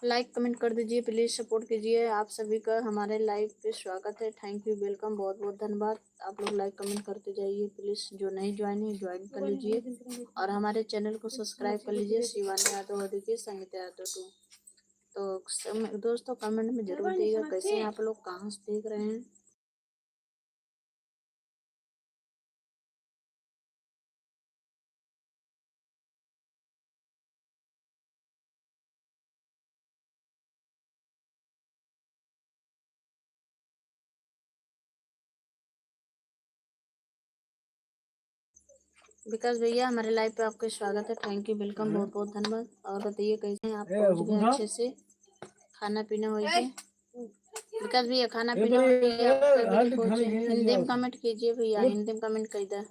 Like comment कर दीजिए, please support कीजिए। आप सभी का हमारे लाइव पे स्वागत है। थैंक यू, वेलकम, बहुत बहुत धन्यवाद। आप लोग लाइक कमेंट करते जाइए प्लीज। जो नहीं ज्वाइन है ज्वाइन कर लीजिए और हमारे चैनल को सब्सक्राइब कर लीजिए। शिवानी यादव देखिए, संगीता यादव टू। तो दोस्तों कमेंट में जरूर दिएगा कैसे हैं आप लोग, कहाँ से देख रहे हैं। विकास भैया हमारे लाइव पे आपका स्वागत है। थैंक यू, वेलकम, बहुत बहुत धन्यवाद। और बताइए कैसे हैं आप, पहुंच गए अच्छे से, खाना पीना हो गया। विकास भैया खाना पीना हो गया, आप कई बजे पहुंचे? हिंदी में कमेंट कीजिए भैया, हिंदी में कमेंट कर दे।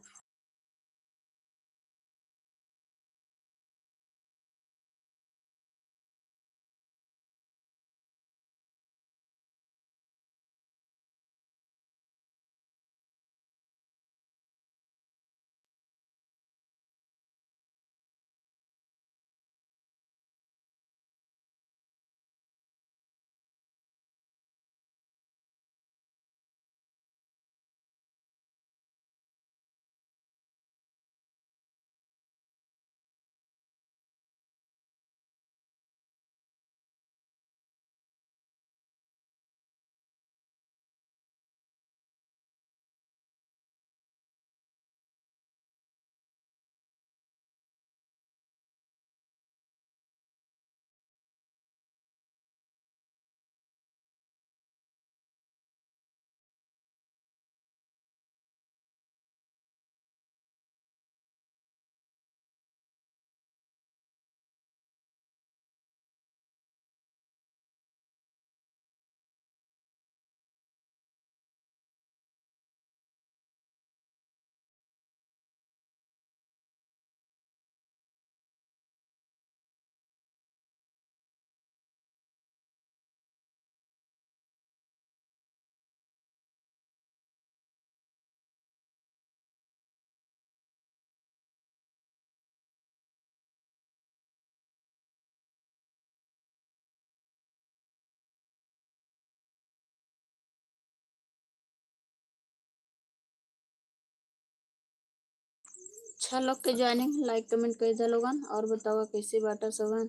छह लोग के ज्वाइनिंग, लाइक कमेंट कर दे लोगन। और बताओ कैसे बाटा सबन,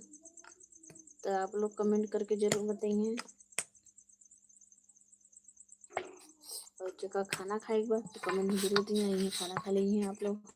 तो आप लोग कमेंट करके जरूर बताइए। और जगह खाना खाएगा बाद तो कमेंट में जरूर दिए खाना खा ली हैं आप लोग।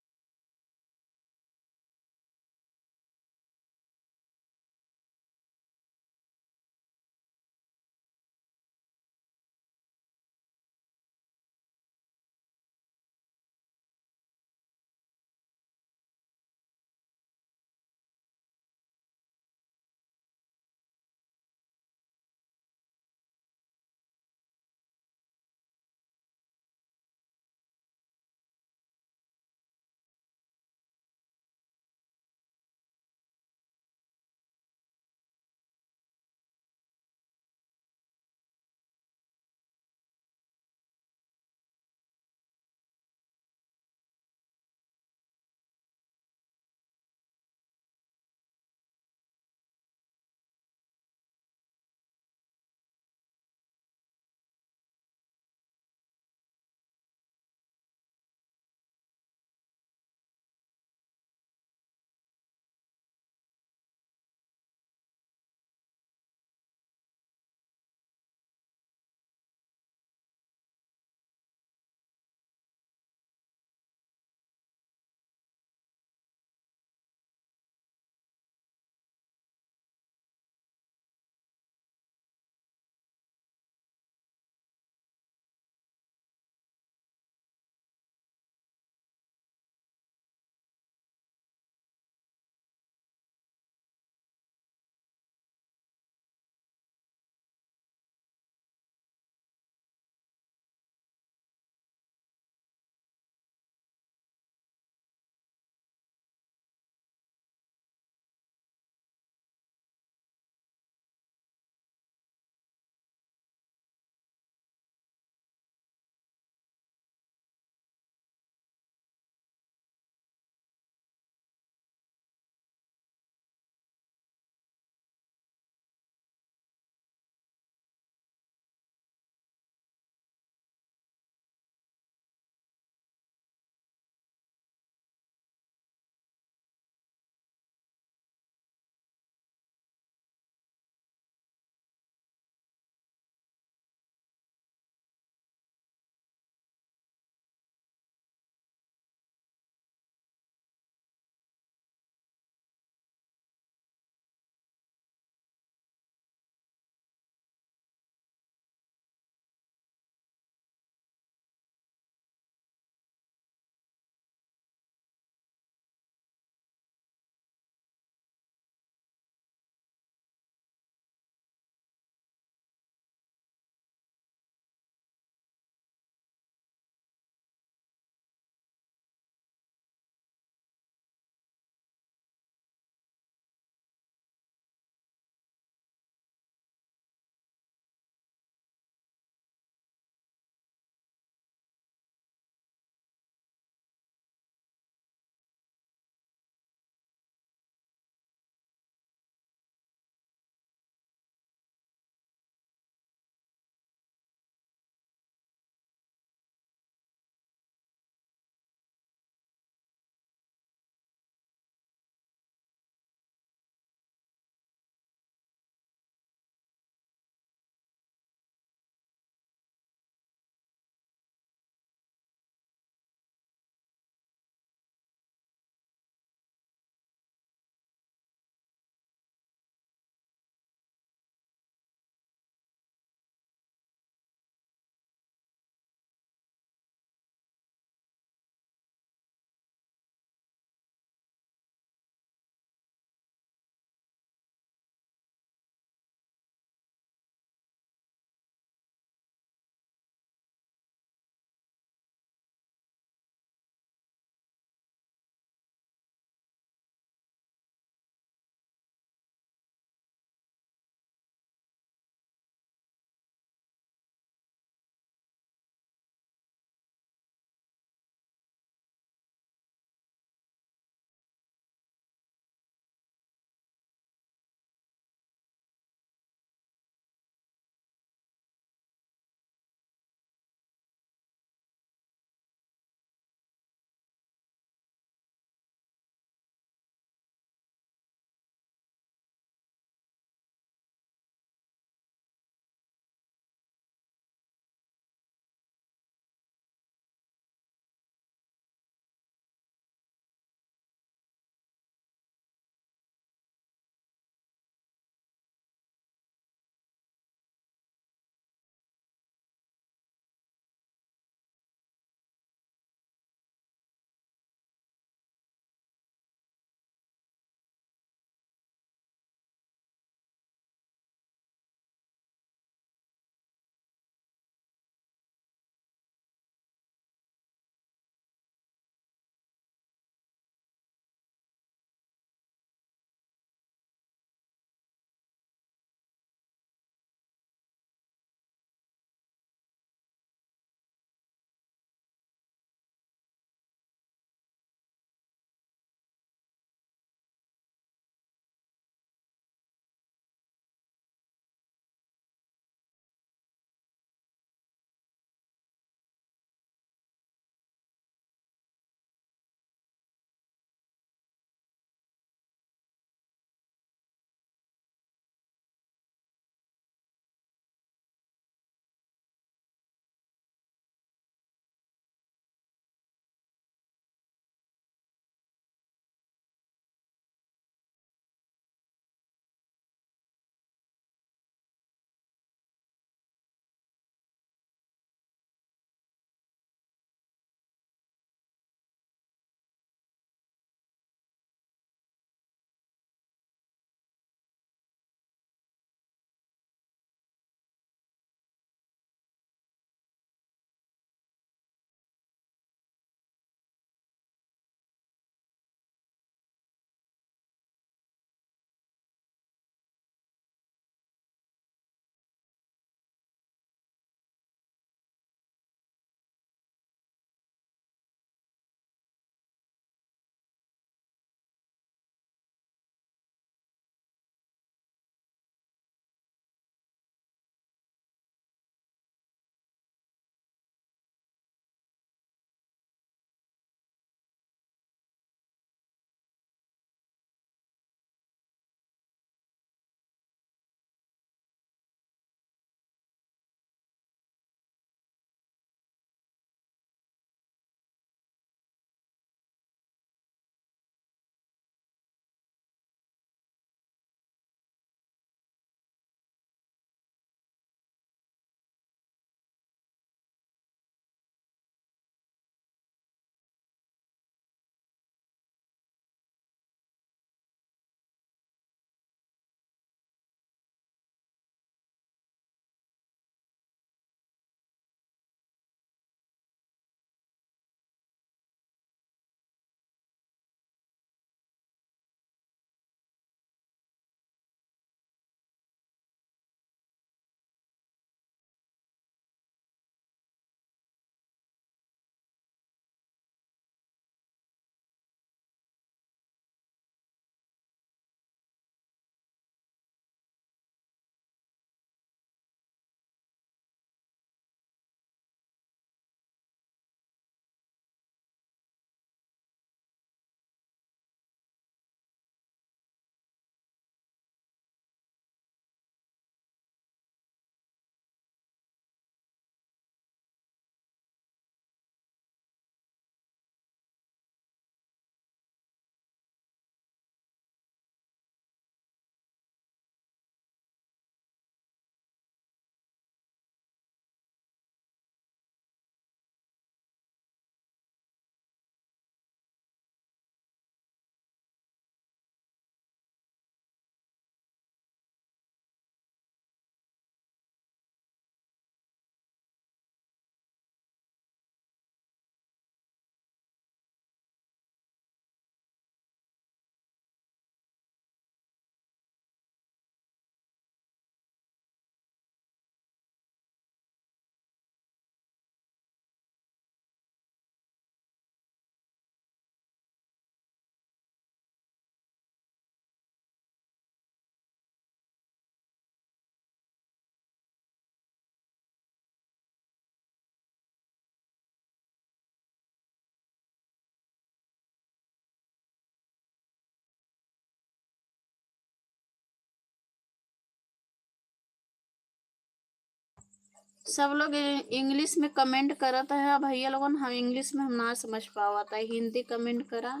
सब लोग इंग्लिश में कमेंट करत है भैया लोगन, हम इंग्लिश में हम ना समझ पावत है, हिंदी कमेंट करा।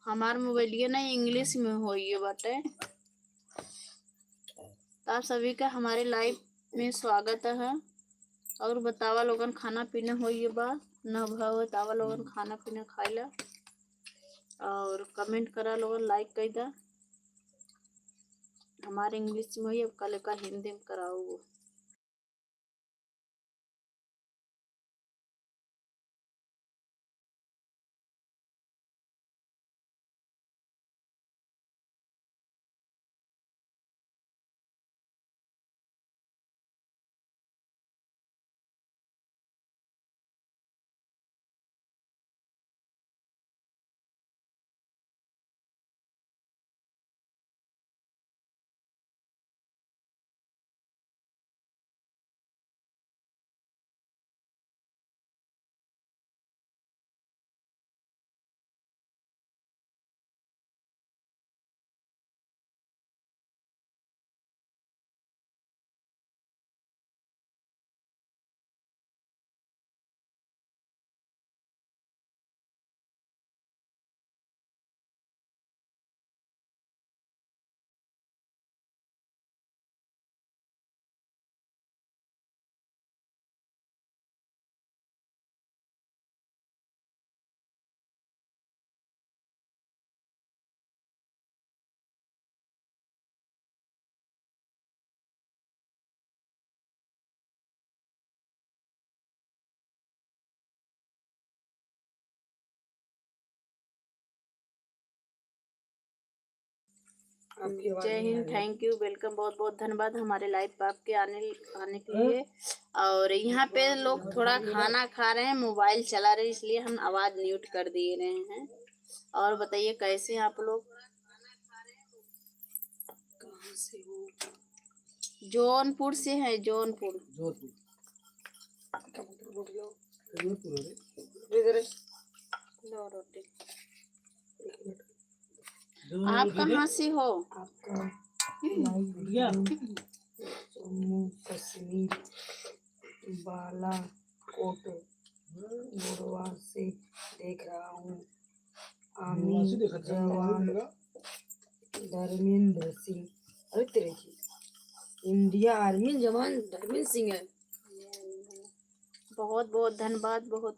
हमार मोबाइलिया ना इंग्लिश में हो ये बाटे। तो आप सभी का हमारे लाइव में स्वागत है। और बतावा लोगन खाना पीना हो ये बा न भाव बतावा लोगन खाना पीना खाइला। और कमेंट करा लोगन, लाइक कर दा। हमारे इंग्लिश में ही अब कल का हिंदी में कराओ। जय हिंद, थैंक यू, वेलकम, बहुत बहुत धन्यवाद हमारे लाइव पे आपके आने के लिए। और यहाँ पे लोग थोड़ा खाना खा रहे हैं, मोबाइल चला रहे हैं, इसलिए हम आवाज म्यूट कर दिए रहे हैं। और बताइए कैसे हैं आप लोग? कहाँ से हो? जौनपुर से है, जौनपुर। लो रोटी। आप कहाँ से हो? जम्मू कश्मीर बालाकोट मोरवा से देख रहा हूँ। आर्मी जवान धर्मेंद्र सिंह। अरे तेरे की इंडिया आर्मी जवान धर्मेंद्र सिंह है। बहुत बहुत धन्यवाद। बहुत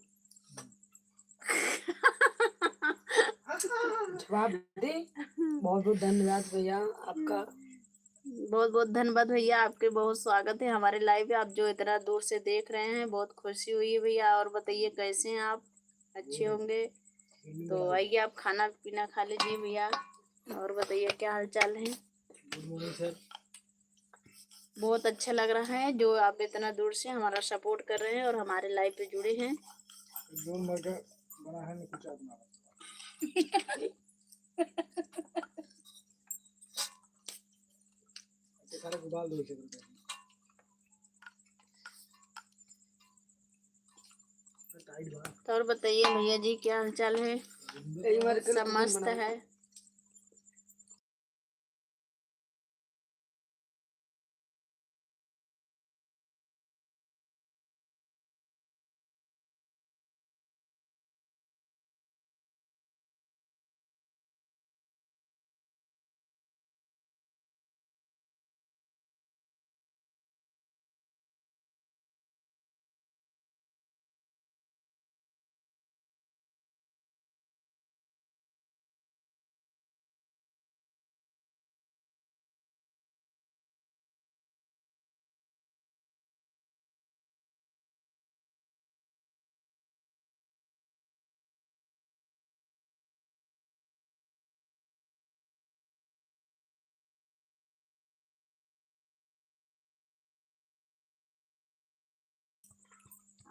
जवाब दे। बहुत बहुत धन्यवाद भैया आपका। बहुत बहुत धन्यवाद भैया, आपके बहुत स्वागत है हमारे लाइव में। आप जो इतना दूर से देख रहे हैं, बहुत खुशी हुई है भैया। और बताइए कैसे हैं आप? अच्छे होंगे। तो आइए आप खाना पीना खा लीजिए भैया। और बताइए क्या हाल चाल है? Good morning sir. बहुत अच्छा लग रहा है जो आप इतना दूर से हमारा सपोर्ट कर रहे हैं और हमारे लाइव पे जुड़े हैं। बना है कुछ अपना तो और बताइए भैया जी क्या हाल चाल है? सब मस्त है।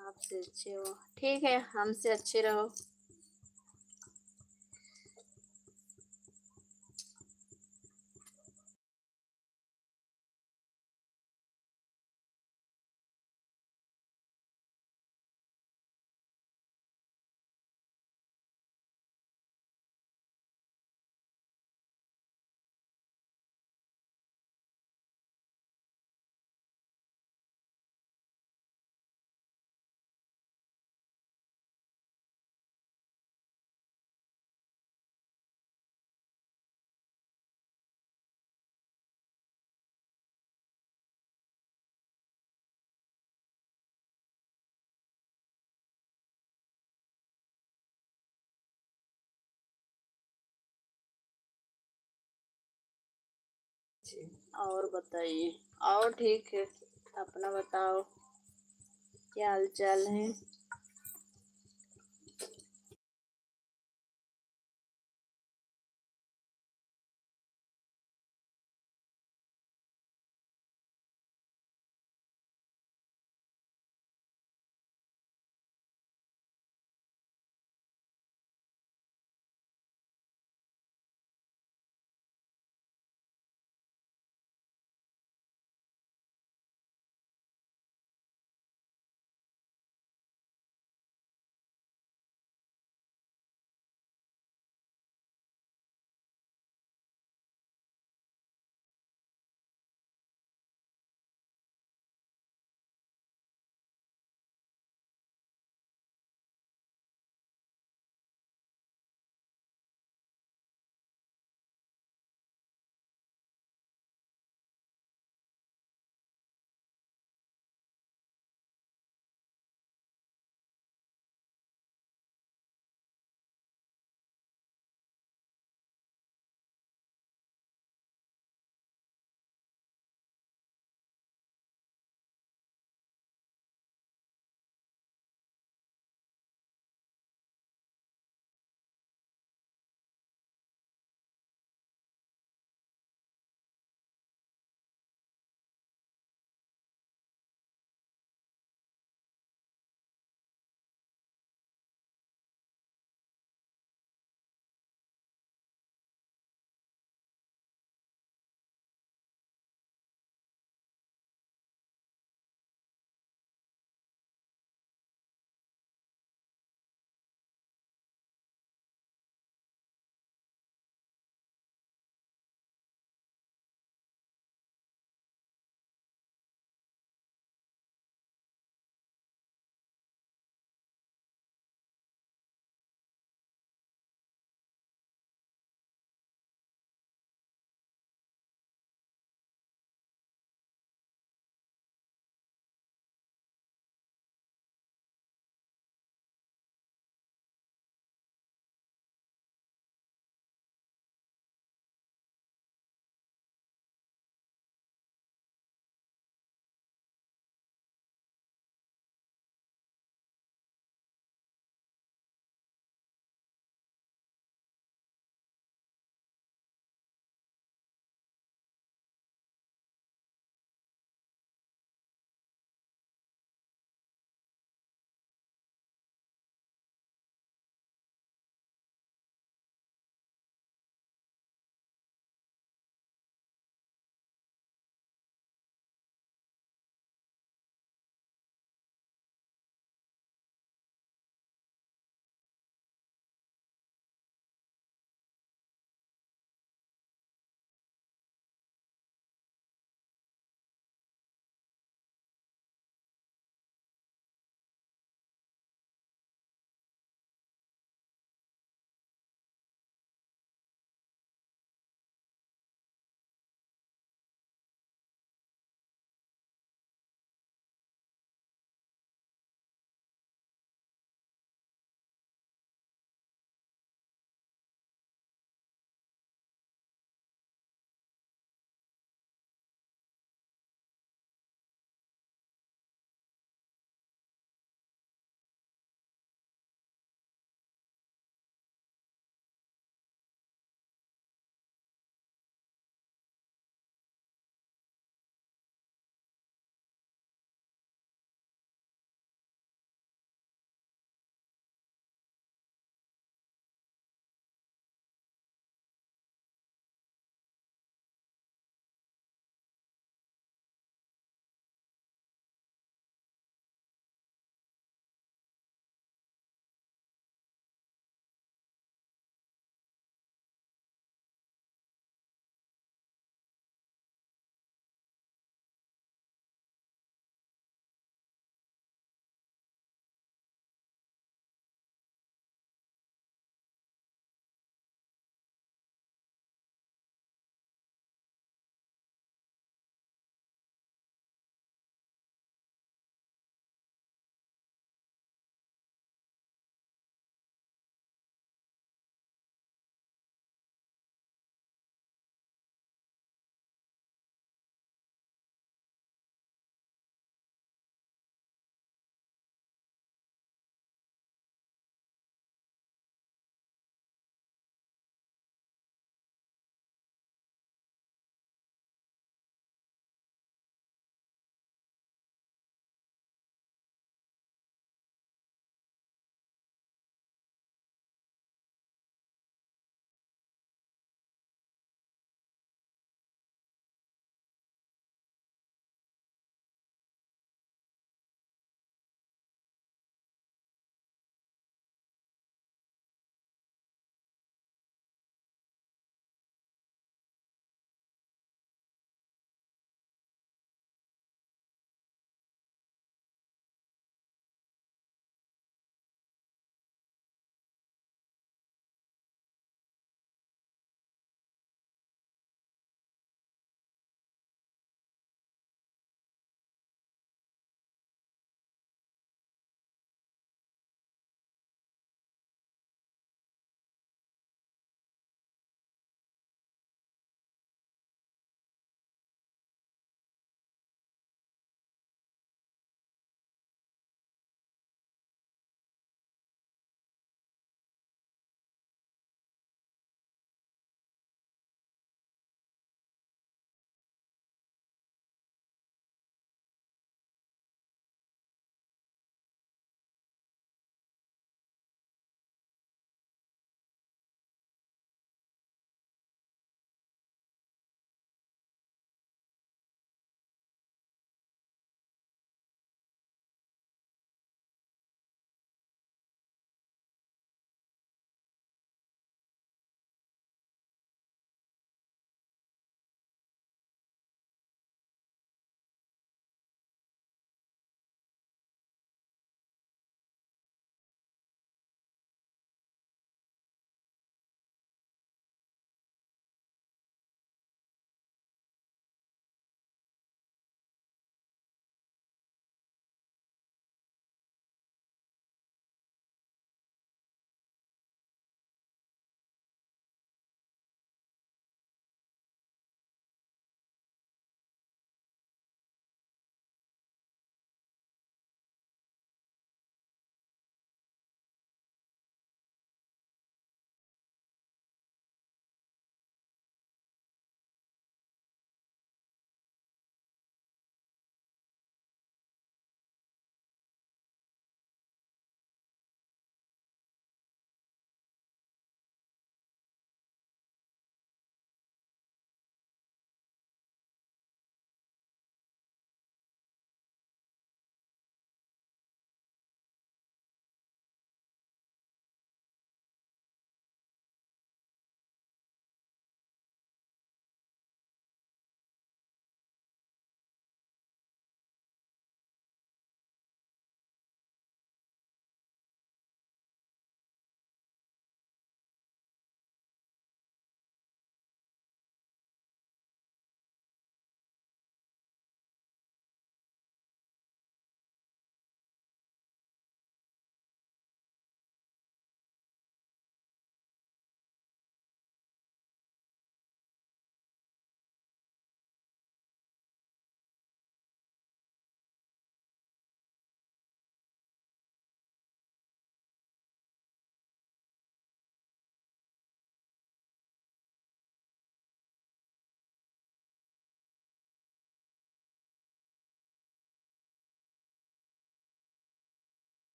आपसे अच्छे हो, ठीक है, हमसे अच्छे रहो। और बताइए। और ठीक है, अपना बताओ, क्या हाल चाल है।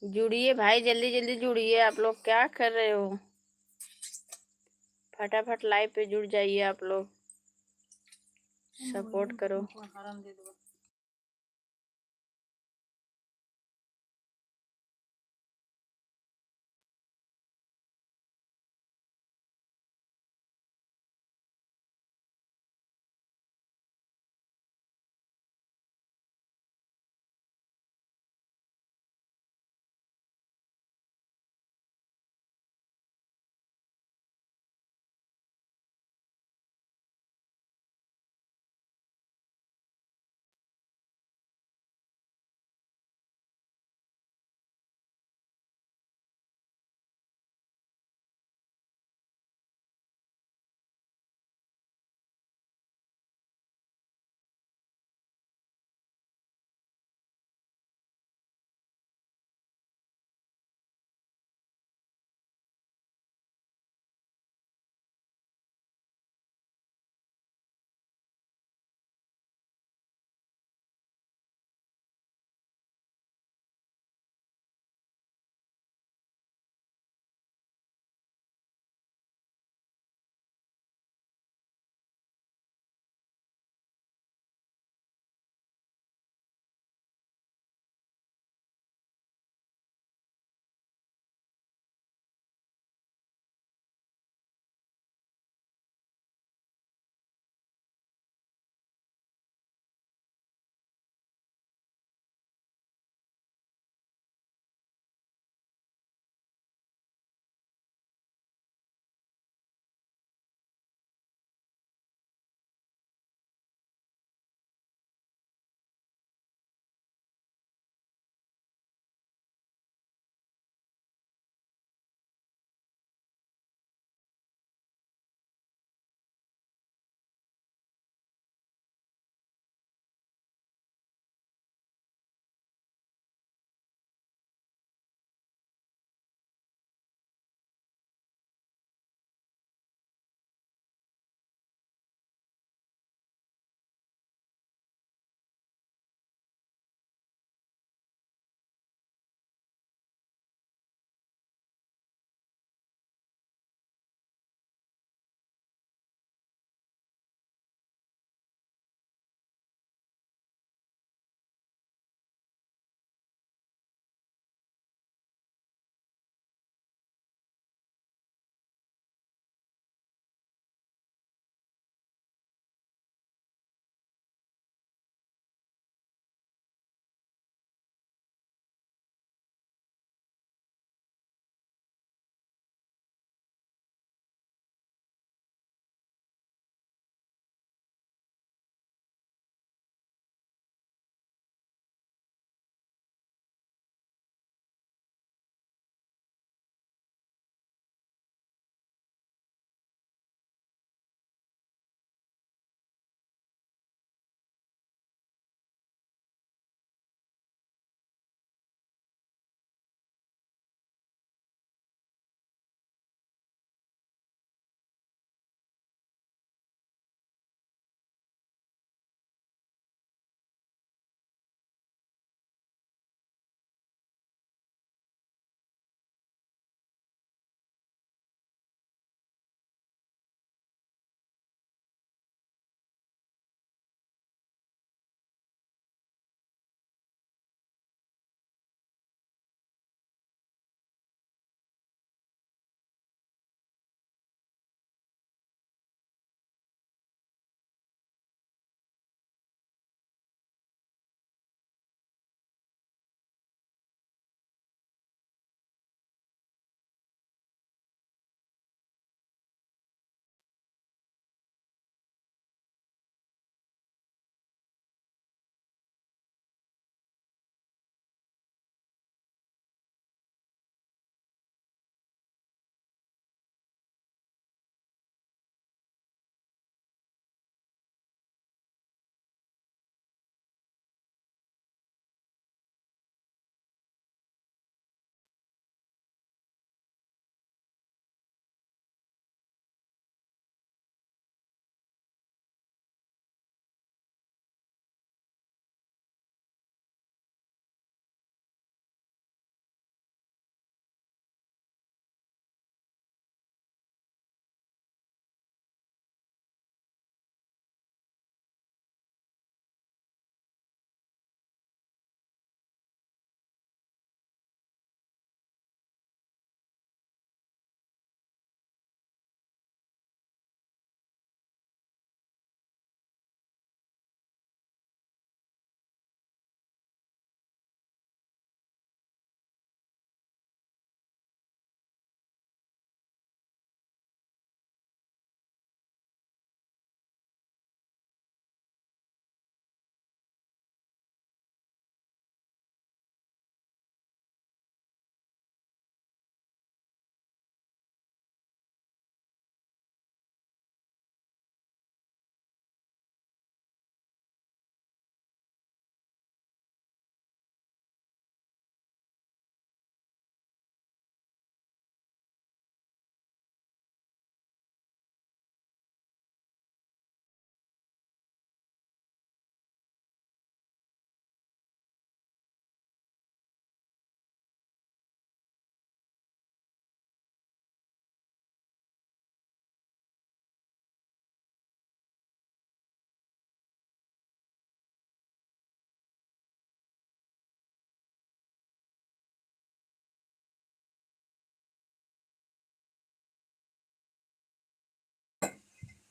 जुड़िए भाई, जल्दी जल्दी जुड़िए। आप लोग क्या कर रहे हो? फटाफट लाइव पे जुड़ जाइए आप लोग, सपोर्ट करो।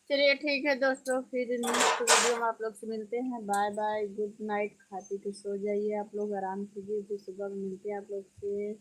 चलिए ठीक है दोस्तों, फिर नेक्स्ट वीडियो में आप लोग से मिलते हैं। बाय बाय, गुड नाइट, खा पी के सो जाइए, आप लोग आराम कीजिए, फिर सुबह मिलते हैं आप लोग से।